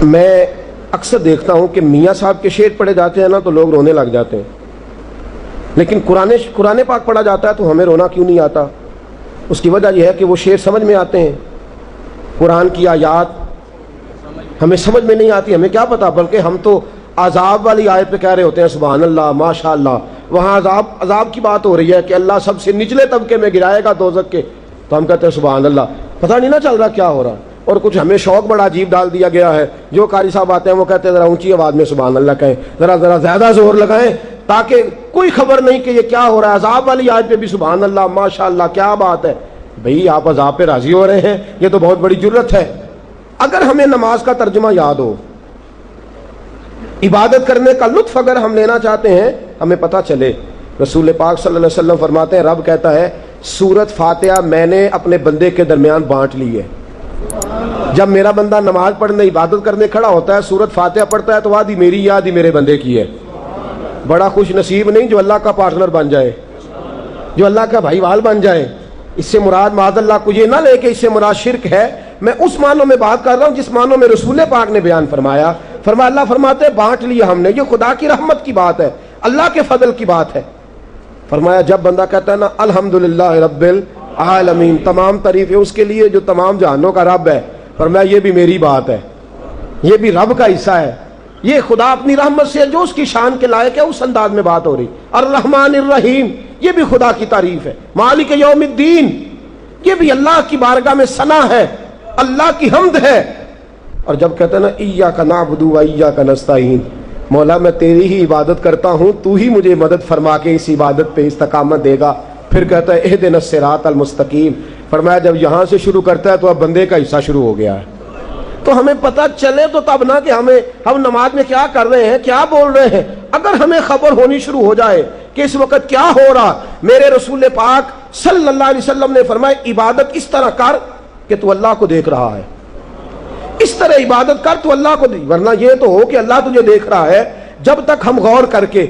میں اکثر دیکھتا ہوں کہ میاں صاحب کے شعر پڑھے جاتے ہیں نا تو لوگ رونے لگ جاتے ہیں، لیکن قرآن پاک پڑھا جاتا ہے تو ہمیں رونا کیوں نہیں آتا؟ اس کی وجہ یہ ہے کہ وہ شعر سمجھ میں آتے ہیں، قرآن کی آیات ہمیں سمجھ میں نہیں آتی، ہمیں کیا پتا، بلکہ ہم تو عذاب والی آیت پہ کہہ رہے ہوتے ہیں سبحان اللہ ماشاء اللہ، وہاں عذاب کی بات ہو رہی ہے کہ اللہ سب سے نچلے طبقے میں گرائے گا دوزخ کے، تو ہم کہتے ہیں سبحان اللہ، پتہ نہیں نہ چل رہا کیا ہو رہا۔ اور کچھ ہمیں شوق بڑا عجیب ڈال دیا گیا ہے، جو قاری صاحب آتے ہیں وہ کہتے ہیں ذرا اونچی آواز میں سبحان اللہ کہیں، ذرا زیادہ زور لگائیں، تاکہ کوئی خبر نہیں کہ یہ کیا ہو رہا ہے۔ عذاب والی آیت پہ بھی سبحان اللہ ماشاء اللہ، کیا بات ہے بھئی، آپ عذاب پہ راضی ہو رہے ہیں، یہ تو بہت بڑی جرت ہے۔ اگر ہمیں نماز کا ترجمہ یاد ہو، عبادت کرنے کا لطف اگر ہم لینا چاہتے ہیں، ہمیں پتہ چلے، رسول پاک صلی اللہ علیہ وسلم فرماتے ہیں، رب کہتا ہے سورت فاتحہ میں نے اپنے بندے کے درمیان بانٹ لی ہے۔ جب میرا بندہ نماز پڑھنے عبادت کرنے کھڑا ہوتا ہے، سورت فاتحہ پڑھتا ہے تو آدھی میری آدھی میرے بندے کی ہے۔ بڑا خوش نصیب نہیں جو اللہ کا پارٹنر بن جائے، جو اللہ کا بھائی وال بن جائے۔ اس سے مراد معاذ اللہ کو یہ نہ لے کہ اس سے مراد شرک ہے، میں اس معنوں میں بات کر رہا ہوں جس معنوں میں رسول پاک نے بیان فرمایا۔ اللہ فرماتے بانٹ لیا ہم نے، یہ خدا کی رحمت کی بات ہے، اللہ کے فضل کی بات ہے۔ فرمایا جب بندہ کہتا ہے نا الحمدللہ رب العالمین، تمام تعریفیں اس کے لیے جو تمام جہانوں کا رب ہے، فرمایا یہ بھی میری بات ہے، یہ بھی رب کا حصہ ہے، یہ خدا اپنی رحمت سے جو اس کی شان کے لائق ہے اس انداز میں بات ہو رہی۔ الرحمن الرحیم، یہ بھی خدا کی تعریف ہے۔ مالک یوم الدین، یہ بھی اللہ کی بارگاہ میں ثنا ہے، اللہ کی حمد ہے۔ اور جب کہتے ہیں نا ایاک نعبد و ایاک نستعین، مولا میں تیری ہی عبادت کرتا ہوں، تو ہی مجھے مدد فرما کے اس عبادت پہ استقامت دے گا، پھر کہتا ہے اہدنا الصراط المستقیم۔ فرمایا جب یہاں سے شروع کرتا ہے تو اب بندے کا حصہ شروع ہو گیا ہے۔ تو ہمیں پتہ چلے تو تب نہ کہ ہم نماز میں کیا کر رہے ہیں، کیا بول رہے ہیں۔ اگر ہمیں خبر ہونی شروع ہو جائے کہ اس وقت کیا ہو رہا، میرے رسول پاک صلی اللہ علیہ وسلم نے فرمایا عبادت اس طرح کر کہ تو اللہ کو دیکھ رہا ہے، اس طرح عبادت کر تو اللہ کو دیکھ، ورنہ یہ تو ہو کہ اللہ تجھے دیکھ رہا ہے۔ جب تک ہم غور کر کے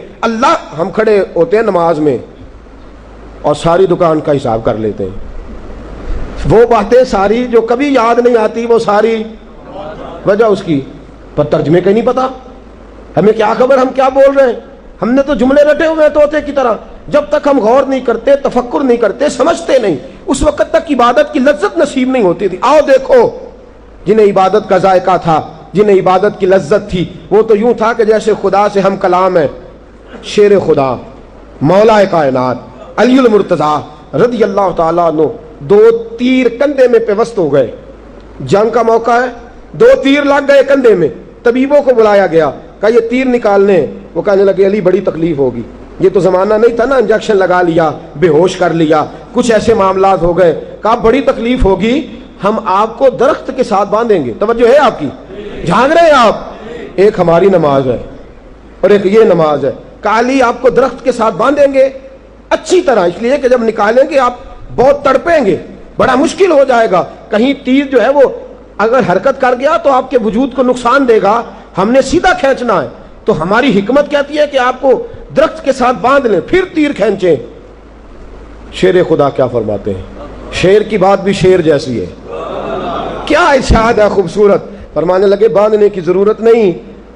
ہم کھڑے ہوتے ہیں نماز میں اور ساری دکان کا حساب کر لیتے ہیں، وہ باتیں ساری جو کبھی یاد نہیں آتی، وہ ساری وجہ اس کی پر ترجمے کا نہیں پتا، ہمیں کیا خبر ہم کیا بول رہے ہیں، ہم نے تو جملے رٹے ہوئے طوطے کی طرح۔ جب تک ہم غور نہیں کرتے، تفکر نہیں کرتے، سمجھتے نہیں، اس وقت تک عبادت کی لذت نصیب نہیں ہوتی تھی۔ آؤ دیکھو جنہیں عبادت کا ذائقہ تھا، جنہیں عبادت کی لذت تھی، وہ تو یوں تھا کہ جیسے خدا سے ہم کلام ہے، شیر خدا مولا کائنات علی المرتضیٰ رضی اللہ تعالیٰ عنہ 2 تیر کندھے میں پیوست ہو گئے، جنگ کا موقع ہے، 2 تیر لگ گئے کندھے میں، طبیبوں کو بلایا گیا، کہا یہ تیر نکالنے ہیں۔ وہ کہنے لگے علی بڑی تکلیف ہوگی، یہ تو زمانہ نہیں تھا نا انجیکشن لگا لیا بے ہوش کر لیا، کچھ ایسے معاملات ہو گئے۔ کہا بڑی تکلیف ہوگی، ہم آپ کو درخت کے ساتھ باندھیں گے۔ توجہ ہے آپ کی، جھانک رہے ہیں آپ، ایک ہماری نماز ہے اور ایک یہ نماز ہے۔ کہا علی آپ کو درخت کے ساتھ باندھیں گے اچھی طرح، اس لیے کہ جب نکالیں گے آپ بہت تڑپیں گے، بڑا مشکل ہو جائے گا، کہیں تیر جو ہے وہ اگر حرکت کر گیا تو آپ کے وجود کو نقصان دے گا، ہم نے سیدھا کھینچنا ہے۔ تو ہماری حکمت کہتی ہے کہ آپ کو درخت کے ساتھ باندھ لیں پھر تیر کھینچیں۔ شیر خدا کیا فرماتے ہیں، شیر کی بات بھی شیر جیسی ہے، کیا ارشاد ہے خوبصورت۔ فرمانے لگے باندھنے کی ضرورت نہیں،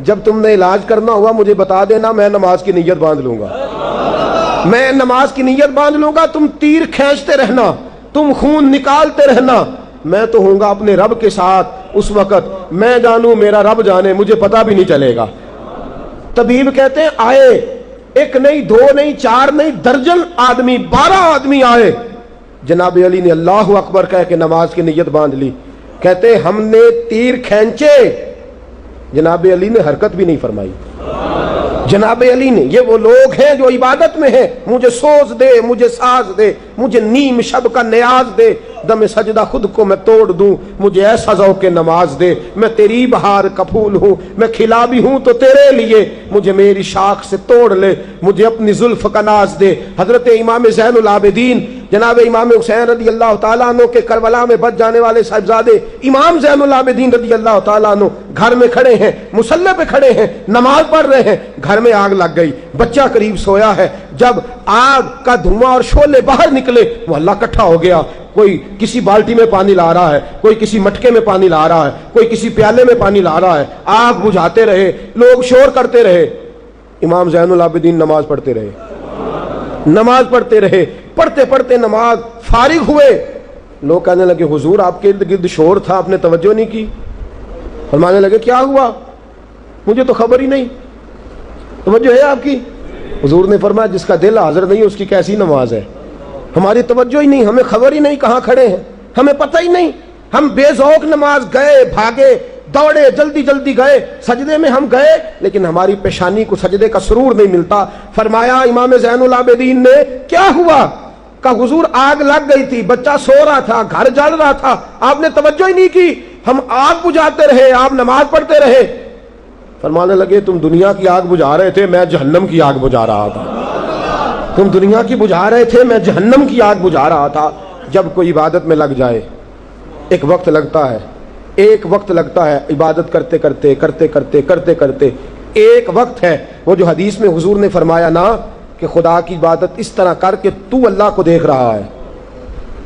جب تم نے علاج کرنا ہوا مجھے بتا دینا، میں نماز کی نیت باندھ لوں گا، میں نماز کی نیت باندھ لوں گا، تم تیر کھینچتے رہنا، تم خون نکالتے رہنا، میں تو ہوں گا اپنے رب کے ساتھ۔ اس وقت میں جانوں میرا رب جانے، مجھے پتا بھی نہیں چلے گا۔ طبیب کہتے ہیں آئے، 1 نہیں 2 نہیں 4 نہیں درجن آدمی، 12 آدمی آئے، جناب علی نے اللہ اکبر کہہ کے نماز کی نیت باندھ لی۔ کہتے ہم نے تیر کھینچے، جناب علی نے حرکت بھی نہیں فرمائی۔ جناب علی نے، یہ وہ لوگ ہیں جو عبادت میں ہیں، مجھے سوز دے، مجھے ساز دے، مجھے نیم شب کا نیاز دے، دم سجدہ خود کو میں توڑ دوں، مجھے ایسا ذوق نماز دے، میں تیری بہار کا پھول ہوں، میں کھلا بھی ہوں تو تیرے لیے، مجھے میری شاخ سے توڑ لے، مجھے اپنی زلف کا ناز دے۔ حضرت امام زین العابدین جناب امام حسین رضی اللہ تعالیٰ عنہ کے کربلا میں بچ جانے والے صاحبزادے امام زین العابدین رضی اللہ تعالیٰ عنہ گھر میں کھڑے ہیں، مصلی پہ کھڑے ہیں، نماز پڑھ رہے ہیں، گھر میں آگ لگ گئی، بچہ قریب سویا ہے، جب آگ کا دھواں اور شعلے باہر نکلے محلہ اکٹھا ہو گیا، کوئی کسی بالٹی میں پانی لا رہا ہے، کوئی کسی مٹکے میں پانی لا رہا ہے، کوئی کسی پیالے میں پانی لا رہا ہے، آگ بجھاتے رہے، لوگ شور کرتے رہے، امام زین العابدین نماز پڑھتے رہے، نماز پڑھتے رہے، پڑھتے پڑھتے نماز فارغ ہوئے، لوگ کہنے لگے حضور آپ کے ارد گرد شور تھا، آپ نے توجہ نہیں کی۔ فرمانے لگے کیا ہوا؟ مجھے تو خبر ہی نہیں، توجہ ہے آپ کی؟ حضور نے فرمایا جس کا دل حاضر نہیں اس کی کیسی نماز ہے؟ ہماری توجہ ہی نہیں، ہمیں خبر ہی نہیں کہاں کھڑے ہیں، ہمیں پتہ ہی نہیں، ہم بے ذوق نماز گئے، بھاگے، دوڑے، جلدی جلدی گئے، سجدے میں ہم گئے لیکن ہماری پیشانی کو سجدے کا سرور نہیں ملتا۔ فرمایا امام زین العابدین نے کیا ہوا؟ کہ حضور آگ لگ گئی تھی، بچہ سو رہا تھا، گھر جل رہا تھا، آپ نے توجہ ہی نہیں کی، ہم آگ بجھاتے رہے، آپ نماز پڑھتے رہے۔ فرمانے لگے تم دنیا کی آگ بجھا رہے تھے، میں جہنم کی آگ بجھا رہا تھا، تم دنیا کی بجھا رہے تھے، میں جہنم کی آگ بجھا رہا تھا۔ جب کوئی عبادت میں لگ جائے ایک وقت لگتا ہے، ایک وقت لگتا ہے عبادت کرتے کرتے کرتے کرتے کرتے کرتے ایک وقت ہے، وہ جو حدیث میں حضور نے فرمایا نا کہ خدا کی عبادت اس طرح کر کے تو اللہ کو دیکھ رہا ہے،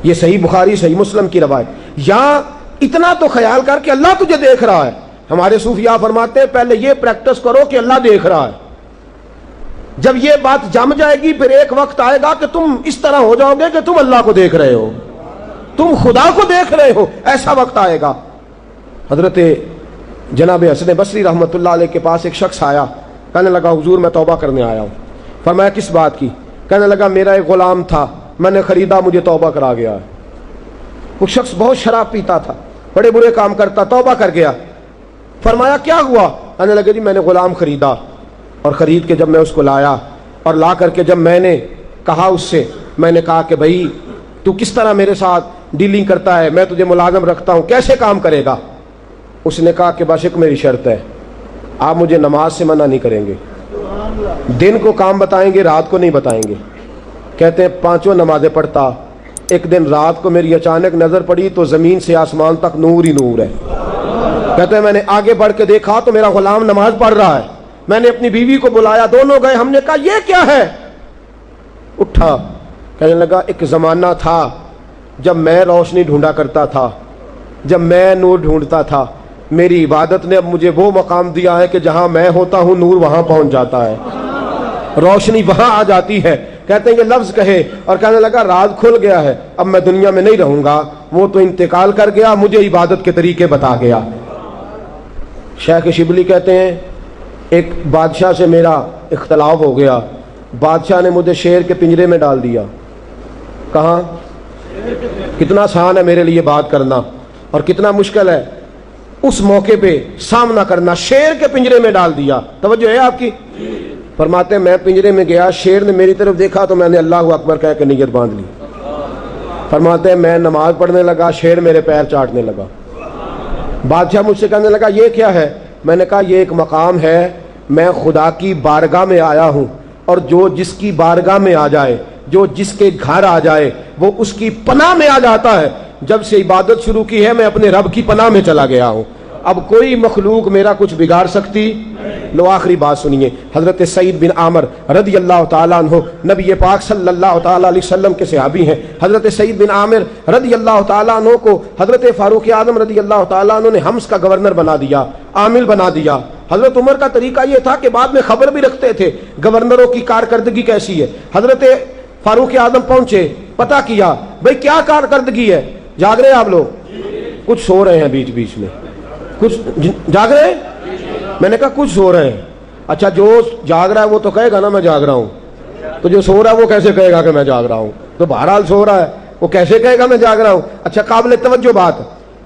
یہ صحیح بخاری صحیح مسلم کی روایت، یا اتنا تو خیال کر کے اللہ تجھے دیکھ رہا ہے۔ ہمارے صوفیاء فرماتے ہیں پہلے یہ پریکٹس کرو کہ اللہ دیکھ رہا ہے، جب یہ بات جم جائے گی پھر ایک وقت آئے گا کہ تم اس طرح ہو جاؤ گے کہ تم اللہ کو دیکھ رہے ہو، تم خدا کو دیکھ رہے ہو، ایسا وقت آئے گا۔ حضرت جناب حسن بصری رحمۃ اللہ علیہ کے پاس ایک شخص آیا، کہنے لگا حضور میں توبہ کرنے آیا ہوں۔ فرمایا کس بات کی؟ کہنے لگا میرا ایک غلام تھا، میں نے خریدا، مجھے توبہ کرا گیا ہے۔ وہ شخص بہت شراب پیتا تھا، بڑے برے کام کرتا، توبہ کر گیا۔ فرمایا کیا ہوا؟ کہنے لگے جی میں نے غلام خریدا، اور خرید کے جب میں اس کو لایا اور لا کر کے جب میں نے کہا اس سے، میں نے کہا کہ بھائی تو کس طرح میرے ساتھ ڈیلنگ کرتا ہے، میں تجھے ملازم رکھتا ہوں، کیسے کام کرے گا؟ اس نے کہا کہ بس ایک میری شرط ہے، آپ مجھے نماز سے منع نہیں کریں گے، دن کو کام بتائیں گے، رات کو نہیں بتائیں گے۔ کہتے ہیں 5 نمازیں پڑھتا، ایک دن رات کو میری اچانک نظر پڑی تو زمین سے آسمان تک نور ہی نور ہے۔ کہتے ہیں میں نے آگے بڑھ کے دیکھا تو میرا غلام نماز پڑھ رہا ہے، میں نے اپنی بیوی کو بلایا، دونوں گئے، ہم نے کہا یہ کیا ہے؟ اٹھا، کہنے لگا ایک زمانہ تھا جب میں روشنی ڈھونڈا کرتا تھا، جب میں نور ڈھونڈتا تھا، میری عبادت نے اب مجھے وہ مقام دیا ہے کہ جہاں میں ہوتا ہوں نور وہاں پہنچ جاتا ہے، روشنی وہاں آ جاتی ہے۔ کہتے ہیں یہ لفظ کہے اور کہنے لگا راز کھل گیا ہے، اب میں دنیا میں نہیں رہوں گا، وہ تو انتقال کر گیا، مجھے عبادت کے طریقے بتا گیا۔ شیخ شبلی کہتے ہیں ایک بادشاہ سے میرا اختلاف ہو گیا، بادشاہ نے مجھے شیر کے پنجرے میں ڈال دیا۔ کہاں؟ کتنا آسان ہے میرے لیے بات کرنا اور کتنا مشکل ہے اس موقع پہ سامنا کرنا، شیر کے پنجرے میں ڈال دیا۔ توجہ ہے آپ کی؟ فرماتے ہیں میں پنجرے میں گیا، شیر نے میری طرف دیکھا تو میں نے اللہ اکبر کہہ کے نیت باندھ لی۔ فرماتے ہیں میں نماز پڑھنے لگا، شیر میرے پیر چاٹنے لگا۔ بادشاہ مجھ سے کہنے لگا یہ کیا ہے؟ میں نے کہا یہ ایک مقام ہے، میں خدا کی بارگاہ میں آیا ہوں، اور جو جس کی بارگاہ میں آ جائے، جو جس کے گھر آ جائے، وہ اس کی پناہ میں آ جاتا ہے۔ جب سے عبادت شروع کی ہے میں اپنے رب کی پناہ میں چلا گیا ہوں، اب کوئی مخلوق میرا کچھ بگاڑ سکتی۔ لو آخری بات سنیے، حضرت سعید بن عامر رضی اللہ تعالیٰ عنہ نبی پاک صلی اللہ تعالیٰ علیہ وسلم کے صحابی ہیں۔ حضرت سعید بن عامر رضی اللہ تعالیٰ عنہ کو حضرت فاروق اعظم رضی اللہ تعالیٰ عنہ نے حمص کا گورنر بنا دیا، عامل بنا دیا۔ حضرت عمر کا طریقہ یہ تھا کہ بعد میں خبر بھی رکھتے تھے گورنروں کی کارکردگی کیسی ہے۔ حضرت فاروق اعظم پہنچے، پتہ کیا بھئی کیا کارکردگی ہے؟ جاگ رہے ہیں آپ لوگ؟ کچھ سو رہے ہیں بیچ بیچ میں، کچھ جاگ رہے ہیں؟ میں نے کہا کچھ سو رہے ہیں۔ اچھا جو جاگ رہا ہے وہ تو کہے گا نا میں جاگ رہا ہوں، تو جو سو رہا ہے وہ کیسے کہے گا کہ میں جاگ رہا ہوں؟ تو بہرحال سو رہا ہے، وہ کیسے کہے گا میں جاگ رہا ہوں؟ اچھا قابل توجہ بات،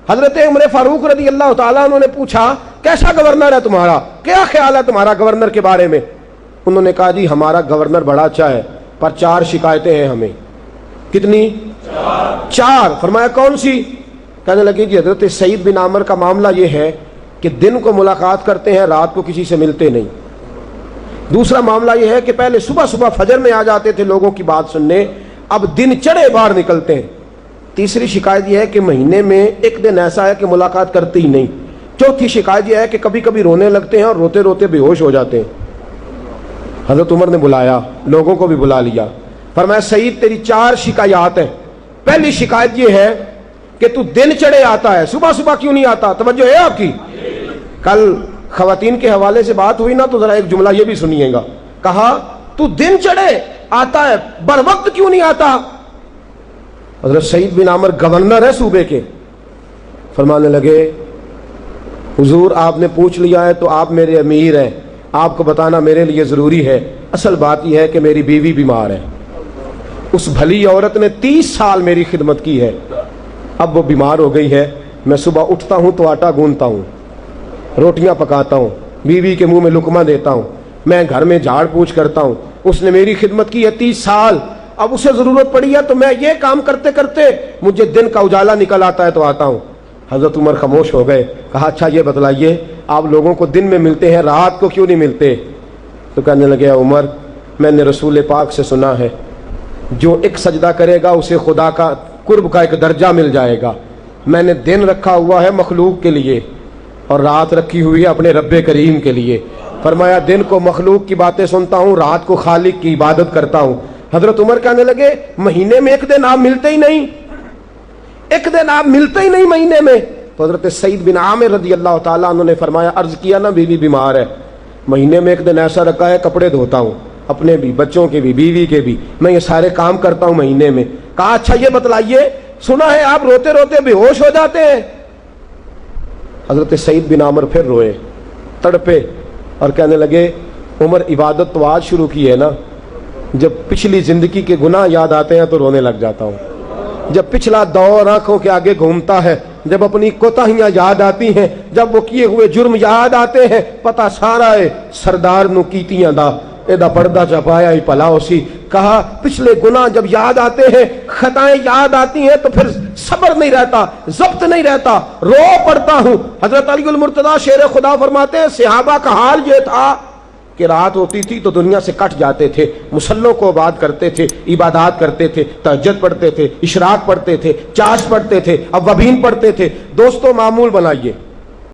حضرت عمر فاروق رضی اللہ تعالیٰ عنہ نے پوچھا کیسا گورنر ہے تمہارا، کیا خیال ہے تمہارا گورنر کے بارے میں؟ انہوں نے کہا جی ہمارا گورنر بڑا اچھا ہے پر 4 شکایتیں ہیں ہمیں۔ کتنی؟ 4۔ فرمایا کون سی؟ کہنے لگے جی حضرت سعید بن عامر کا معاملہ یہ ہے کہ دن کو ملاقات کرتے ہیں، رات کو کسی سے ملتے نہیں۔ دوسرا معاملہ یہ ہے کہ پہلے صبح صبح فجر میں آ جاتے تھے لوگوں کی بات سننے، اب دن چڑھے باہر نکلتے ہیں۔ تیسری شکایت یہ ہے کہ مہینے میں ایک دن ایسا ہے کہ ملاقات کرتے ہی نہیں۔ چوتھی شکایت یہ ہے کہ کبھی کبھی رونے لگتے ہیں اور روتے روتے بے ہوش ہو جاتے ہیں۔ حضرت عمر نے بلایا، لوگوں کو بھی بلا لیا، فرمایا سعید تیری 4 شکایات ہیں۔ پہلی شکایت یہ ہے کہ تو دن چڑھے آتا ہے، صبح صبح کیوں نہیں آتا؟ توجہ ہے آپ کی؟ کل خواتین کے حوالے سے بات ہوئی نا، تو ذرا ایک جملہ یہ بھی سنیے گا، کہا تو دن چڑھے آتا ہے بر وقت کیوں نہیں آتا؟ حضرت سعید بن عامر گورنر ہے صوبے کے، فرمانے لگے حضور آپ نے پوچھ لیا ہے تو آپ میرے امیر ہیں، آپ کو بتانا میرے لیے ضروری ہے۔ اصل بات یہ ہے کہ میری بیوی بیمار ہے، اس بھلی عورت نے 30 سال میری خدمت کی ہے، اب وہ بیمار ہو گئی ہے، میں صبح اٹھتا ہوں تو آٹا گوندتا ہوں، روٹیاں پکاتا ہوں، بیوی کے منہ میں لقمہ دیتا ہوں، میں گھر میں جھاڑ پوچھ کرتا ہوں، اس نے میری خدمت کی ہے 30 سال، اب اسے ضرورت پڑی ہے تو میں یہ کام کرتے کرتے مجھے دن کا اجالا نکل آتا ہے تو آتا ہوں۔ حضرت عمر خاموش ہو گئے، کہا اچھا یہ بتلائیے آپ لوگوں کو دن میں ملتے ہیں رات کو کیوں نہیں ملتے؟ تو کہنے لگے عمر میں نے رسول پاک سے سنا ہے جو ایک سجدہ کرے گا اسے خدا کا قرب کا ایک درجہ مل جائے گا، میں نے دن رکھا ہوا ہے مخلوق کے لیے اور رات رکھی ہوئی ہے اپنے رب کریم کے لیے۔ فرمایا دن کو مخلوق کی باتیں سنتا ہوں، رات کو خالق کی عبادت کرتا ہوں۔ حضرت عمر کہنے لگے مہینے میں ایک دن آپ ملتے ہی نہیں، ایک دن آپ ملتے ہی نہیں مہینے میں۔ تو حضرت سعید بن عامر رضی اللہ تعالیٰ عنہ نے فرمایا عرض کیا نا بیوی بیمار ہے، مہینے میں ایک دن ایسا رکھا ہے کپڑے دھوتا ہوں، اپنے بھی بچوں کے بھی بیوی کے بھی، میں یہ سارے کام کرتا ہوں مہینے میں۔ کہا اچھا یہ بتلائیے سنا ہے آپ روتے روتے بے ہوش ہو جاتے ہیں۔ حضرت سعید بن عامر پھر روئے، تڑپے اور کہنے لگے عمر عبادت تو آج شروع کی ہے نا، جب پچھلی زندگی کے گناہ یاد آتے ہیں تو رونے لگ جاتا ہوں، جب پچھلا دور آنکھوں کے آگے گھومتا ہے، جب اپنی کوتاہیاں یاد آتی ہیں، جب وہ کیے ہوئے جرم یاد آتے ہیں، پتہ سارا ہے سردار نو کیتیاں دا ایدہ پردہ چپایا ہی پلاؤ سی۔ کہا پچھلے گناہ جب یاد آتے ہیں، خطائیں یاد آتی ہیں تو پھر صبر نہیں رہتا، ضبط نہیں رہتا، رو پڑتا ہوں۔ حضرت علی المرتضیٰ شیر خدا فرماتے ہیں صحابہ کا حال یہ تھا کہ رات ہوتی تھی تو دنیا سے کٹ جاتے تھے، مصلوں کو آباد کرتے تھے، عبادات کرتے تھے، تہجد پڑھتے تھے، اشراق پڑھتے تھے، چاش پڑھتے تھے، اوابین پڑھتے تھے۔ دوستو معمول بنائیے